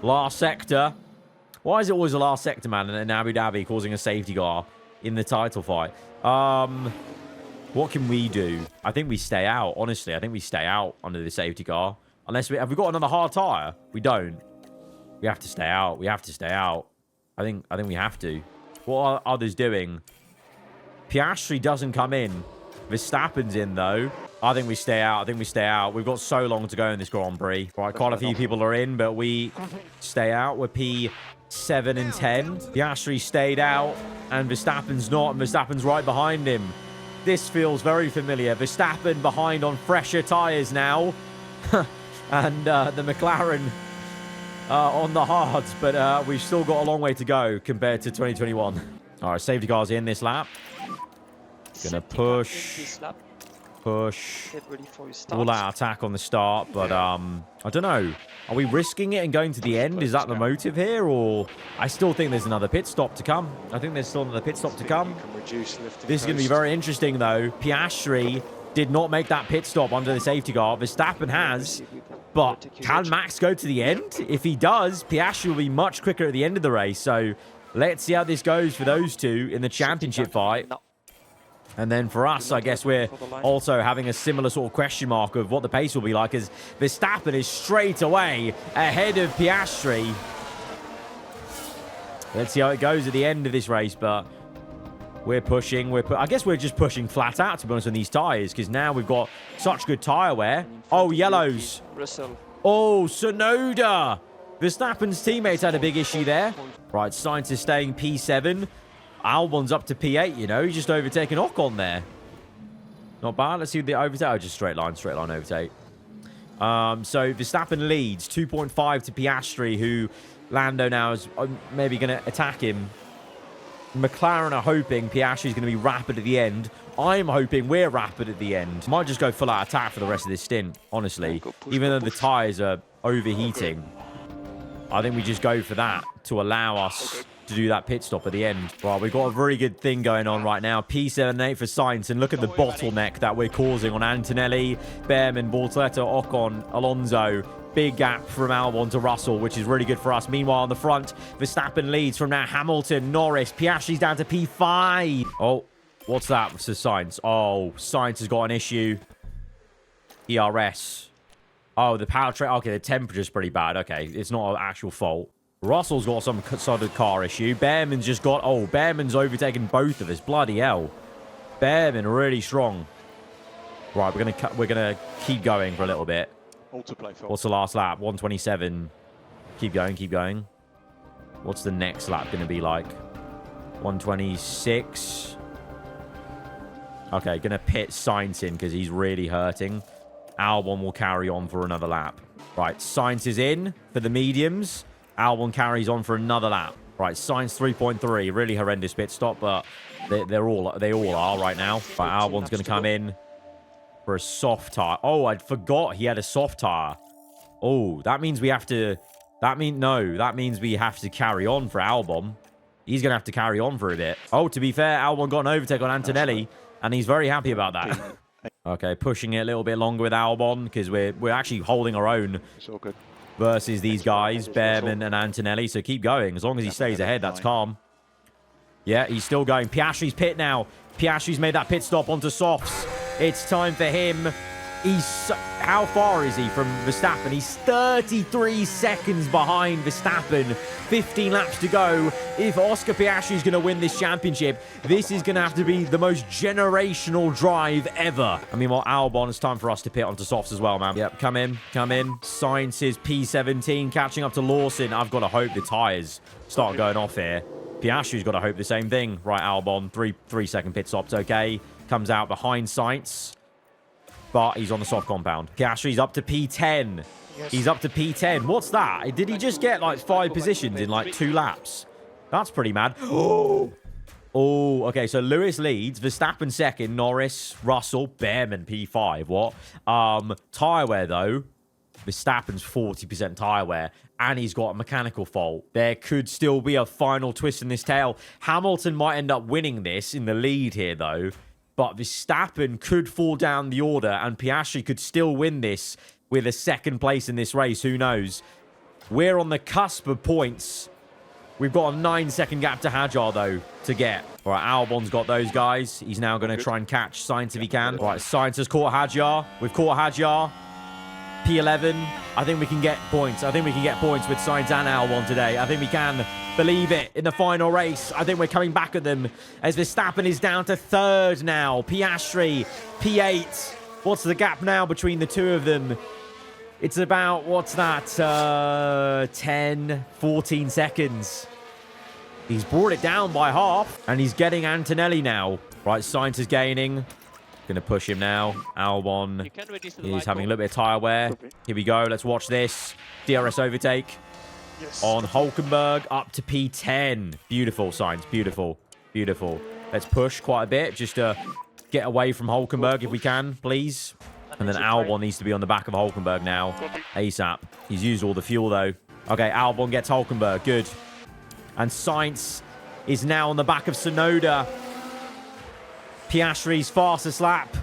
Last sector. Why is it always the last sector, man, in Abu Dhabi causing a safety car in the title fight? What can we do? I think we stay out, honestly. I think we stay out under the safety car. Unless have we got another hard tire? We don't. We have to stay out. We have to stay out. I think we have to. What are others doing? Piastri doesn't come in. Verstappen's in, though. I think we stay out. I think we stay out. We've got so long to go in this Grand Prix. Right, quite a few people are in, but we stay out. We're P7 and 10. Piastri stayed out, and Verstappen's not, and Verstappen's right behind him. This feels very familiar. Verstappen behind on fresher tyres now. And the McLaren on the hards, but we've still got a long way to go compared to 2021. All right, safety car's in this lap. Gonna push. All out attack on the start, but I don't know. Are we risking it and going to the end? Is that the motive here, or I still think there's another pit stop to come. I think there's still another pit stop to come. This is going to be very interesting, though. Piastri did not make that pit stop under the safety car. Verstappen has, but can Max go to the end? If he does, Piastri will be much quicker at the end of the race. So let's see how this goes for those two in the championship fight. And then for us, I guess we're also having a similar sort of question mark of what the pace will be like, as Verstappen is straight away ahead of Piastri. Let's see how it goes at the end of this race, but we're pushing. I guess we're just pushing flat out, to be honest, on these tyres, because now we've got such good tyre wear. Oh, yellows. Oh, Tsunoda. Verstappen's teammates had a big issue there. Right, Sainz is staying P7. Albon's up to P8, you know. He's just overtaken Ocon there. Not bad. Let's see the overtake. Oh, just straight line overtake. So Verstappen leads 2.5 to Piastri, who Lando now is maybe going to attack him. McLaren are hoping Piastri's going to be rapid at the end. I'm hoping we're rapid at the end. Might just go full out attack for the rest of this stint, honestly. Even though the tyres are overheating. I think we just go for that to allow us to do that pit stop at the end. Right, we've got a very good thing going on right now. P7 and 8 for Sainz, and look at the bottleneck that we're causing on Antonelli, Behrman, Bortoleto, Ocon, Alonso. Big gap from Albon to Russell, which is really good for us. Meanwhile, on the front, Verstappen leads from now Hamilton, Norris. Piastri's down to P5. Oh, what's that? This is Sainz. Oh, Sainz has got an issue. ERS. Oh, the powertrain. Okay, the temperature's pretty bad. Okay, it's not an actual fault. Russell's got some sort of car issue. Behrman's just got... Oh, Behrman's overtaken both of us. Bloody hell. Behrman really strong. Right, we're gonna keep going for a little bit. What's the last lap? 127. Keep going. What's the next lap going to be like? 126. Okay, going to pit Sainz in because he's really hurting. Albon will carry on for another lap. Right, Sainz is in for the mediums. Albon carries on for another lap. Right, Sainz 3.3. Really horrendous pit stop, but they all are right now. But Albon's going to come in for a soft tire. Oh, I forgot he had a soft tire. Oh, that means we have to... That means we have to carry on for Albon. He's going to have to carry on for a bit. Oh, to be fair, Albon got an overtake on Antonelli, and he's very happy about that. Okay, pushing it a little bit longer with Albon, because we're actually holding our own versus these guys, Behrman and Antonelli. So keep going. As long as he stays ahead, that's calm. Yeah, he's still going. Piastri's pit now. Piastri's made that pit stop onto softs. It's time for him How far is he from Verstappen? He's 33 seconds behind Verstappen. 15 laps to go. If Oscar Piastri is going to win this championship, this is going to have to be the most generational drive ever. I mean, well, Albon, it's time for us to pit onto softs as well, man. Yep, come in. Sainz is P17, catching up to Lawson. I've got to hope the tyres start going off here. Piastri's got to hope the same thing. Right, Albon, 3-second pit stop's okay. Comes out behind Sainz. But he's on the soft compound. Piastri's up to P10. Yes. He's up to P10. What's that? Did he just get like 5 positions in like 2 laps? That's pretty mad. Oh, okay. So Lewis leads. Verstappen second. Norris, Russell, Behrman P5. What? Tyre wear though. Verstappen's 40% tyre wear. And he's got a mechanical fault. There could still be a final twist in this tail. Hamilton might end up winning this in the lead here though. But Verstappen could fall down the order and Piastri could still win this with a second place in this race. Who knows? We're on the cusp of points. We've got a 9-second gap to Hadjar, though, to get. All right, Albon's got those guys. He's now going to try and catch Sainz if he can. All right, Sainz has caught Hadjar. We've caught Hadjar. P11. I think we can get points. I think we can get points with Sainz and Albon today. I think we can. Believe it in the final race. I think we're coming back at them as Verstappen is down to 3rd now. Piastri, P8. What's the gap now between the two of them? It's about, what's that? 10, 14 seconds. He's brought it down by half and he's getting Antonelli now. Right, Sainz is gaining. Going to push him now. Albon is having a little bit of tyre wear. Here we go. Let's watch this. DRS overtake. Yes. On Hulkenberg up to P10. Beautiful, Sainz. Beautiful. Beautiful. Let's push quite a bit just to get away from Hulkenberg if we can, please. And then Albon needs to be on the back of Hulkenberg now. ASAP. He's used all the fuel, though. Okay, Albon gets Hulkenberg. Good. And Sainz is now on the back of Tsunoda. Piastri's fastest lap.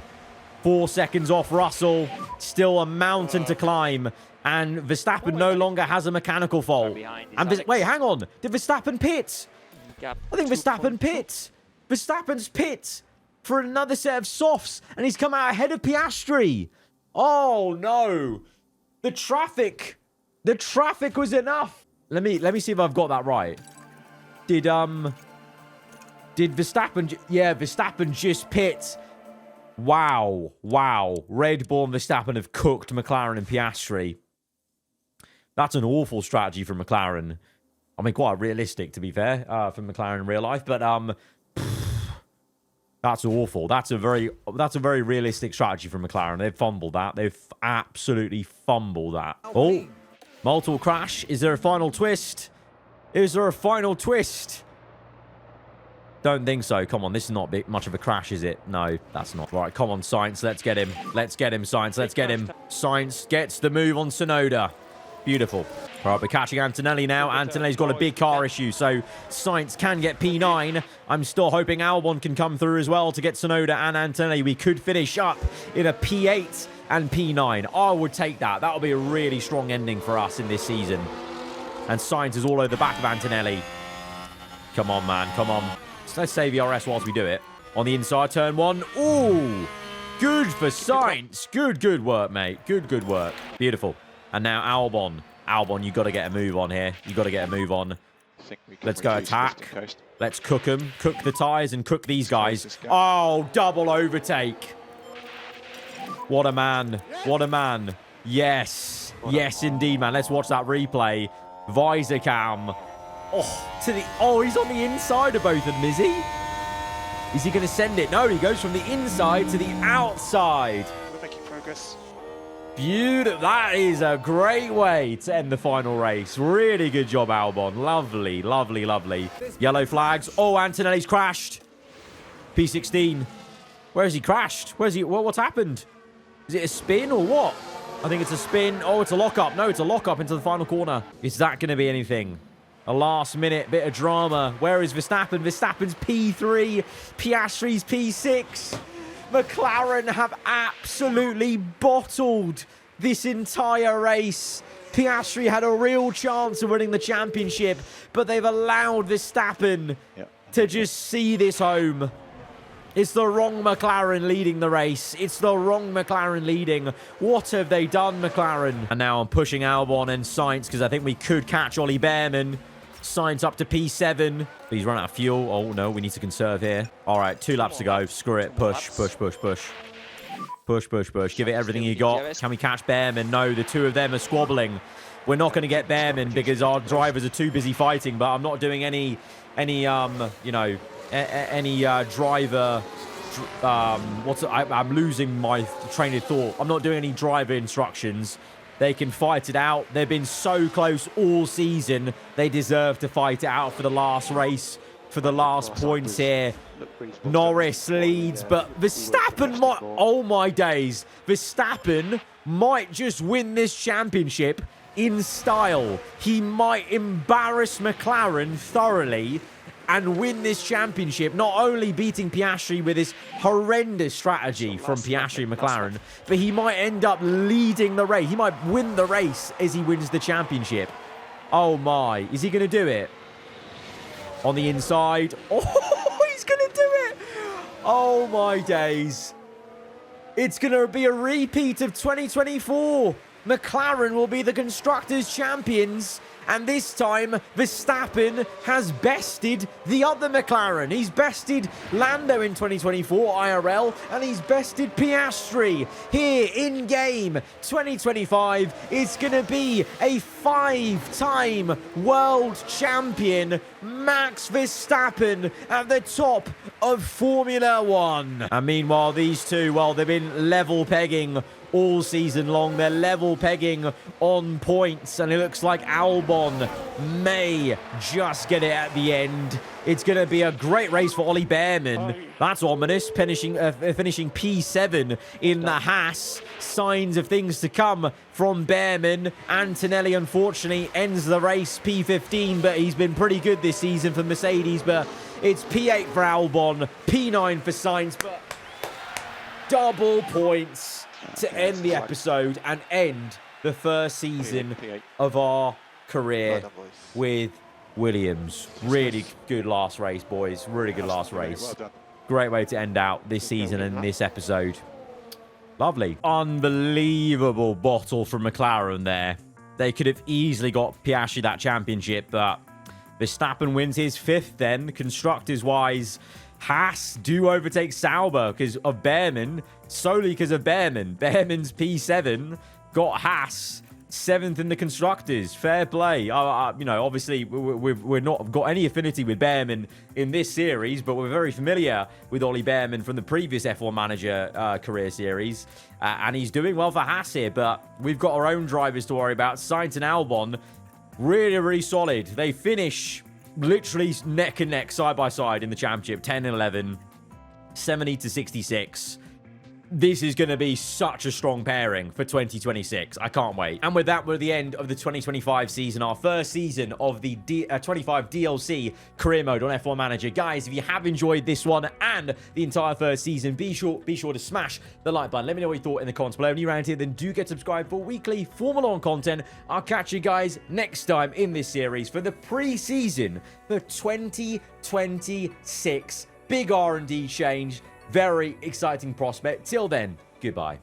4 seconds off Russell. Still a mountain to climb. And Verstappen no longer has a mechanical fault. And wait, hang on. Did Verstappen pit? I think Verstappen pit. Verstappen's pit for another set of softs. And he's come out ahead of Piastri. Oh, no. The traffic was enough. Let me see if I've got that right. Did Verstappen... Yeah, Verstappen just pit. Wow. Red Bull and Verstappen have cooked McLaren and Piastri. That's an awful strategy from McLaren. I mean, quite realistic, to be fair, from McLaren in real life. But that's awful. That's a very realistic strategy from McLaren. They've fumbled that. They've absolutely fumbled that. Oh, multiple crash. Is there a final twist? Is there a final twist? Don't think so. Come on, this is not much of a crash, is it? No, that's not. Right, come on, Sainz. Let's get him. Let's get him, Sainz. Let's get him. Sainz gets the move on Tsunoda. Beautiful. All right, we're catching Antonelli now. Antonelli's got a big car issue, so Sainz can get P9. I'm still hoping Albon can come through as well to get Tsunoda and Antonelli. We could finish up in a P8 and P9. I would take that. That would be a really strong ending for us in this season. And Sainz is all over the back of Antonelli. Come on, man. Come on. Let's save the RS whilst we do it. On the inside, turn 1. Ooh! Good for Sainz. Good work, mate. Good work. Beautiful. And now Albon. Albon, you got to get a move on here. You got to get a move on. Let's go attack. Let's cook them. Cook the tyres and cook these guys. Oh, double overtake. What a man. What a man. Yes. Yes, indeed, man. Let's watch that replay. Visor cam. Oh, he's on the inside of both of them, is he? Is he going to send it? No, he goes from the inside to the outside. We're making progress. Beautiful. That is a great way to end the final race. Really good job, Albon. Lovely. Yellow flags. Oh, Antonelli's crashed. P16. Where has he crashed? Where's he? What's happened? Is it a spin or what? I think it's a spin. Oh, it's a lockup. No, it's a lockup into the final corner. Is that going to be anything? A last-minute bit of drama. Where is Verstappen? Verstappen's P3. Piastri's P6. McLaren have absolutely bottled this entire race. Piastri had a real chance of winning the championship, but they've allowed Verstappen to just see this home. It's the wrong McLaren leading the race. It's the wrong McLaren leading. What have they done, McLaren? And now I'm pushing Albon and Sainz because I think we could catch Ollie Behrman. Sainz up to P7. He's run out of fuel. Oh, no, we need to conserve here. All right, 2 laps to go. Screw it. Push, push, push, push. Push, push, push. Give it everything you got. Can we catch Behrman? No, the two of them are squabbling. We're not going to get Behrman because our drivers are too busy fighting, but I'm not doing any driver... I'm losing my train of thought. I'm not doing any driver instructions. They can fight it out. They've been so close all season. They deserve to fight it out for the last race, for the last points here. Norris leads, but Verstappen might... Oh, my days. Verstappen might just win this championship in style. He might embarrass McLaren thoroughly and win this championship, not only beating Piastri with this horrendous strategy from Piastri and McLaren, but he might end up leading the race. He might win the race as he wins the championship. Oh my, is he going to do it? On the inside. Oh, he's going to do it. Oh my days. It's going to be a repeat of 2024. McLaren will be the Constructors' champions. And this time, Verstappen has bested the other McLaren. He's bested Lando in 2024 IRL, and he's bested Piastri here in game. 2025 is going to be a 5-time world champion, Max Verstappen, at the top of Formula One. And meanwhile, these two, well, they've been level pegging all season long. They're level pegging on points, and it looks like Albon may just get it at the end. It's going to be a great race for Ollie Behrman. That's ominous, finishing P7 in the Haas. Signs of things to come from Behrman. Antonelli, unfortunately, ends the race P15, but he's been pretty good this season for Mercedes. But it's P8 for Albon, P9 for Sainz, but double points to end the episode and end the first season of our career with Williams. Really good last race, boys. Really good last race. Great way to end out this season and this episode. Lovely. Unbelievable bottle from McLaren there. They could have easily got Piastri that championship, but Verstappen wins his 5th then, constructors-wise. Haas do overtake Sauber because of Behrman, solely because of Behrman. Behrman's P7 got Haas 7th in the constructors. Fair play. Obviously, we're not got any affinity with Behrman in this series, but we're very familiar with Ollie Behrman from the previous F1 Manager career series, and he's doing well for Haas here. But we've got our own drivers to worry about. Sainz and Albon, really, really solid. They finish literally neck and neck, side by side in the championship. 10 and 11, 70 to 66. This is going to be such a strong pairing for 2026. I can't wait. And with that, we're at the end of the 2025 season, our first season of the 25 DLC career mode on F1 Manager. Guys, if you have enjoyed this one and the entire first season, be sure to smash the like button. Let me know what you thought in the comments below. And you're around here, then do get subscribed for weekly Formula One content. I'll catch you guys next time in this series for the pre-season for 2026. Big R&D change. Very exciting prospect. Till then, goodbye.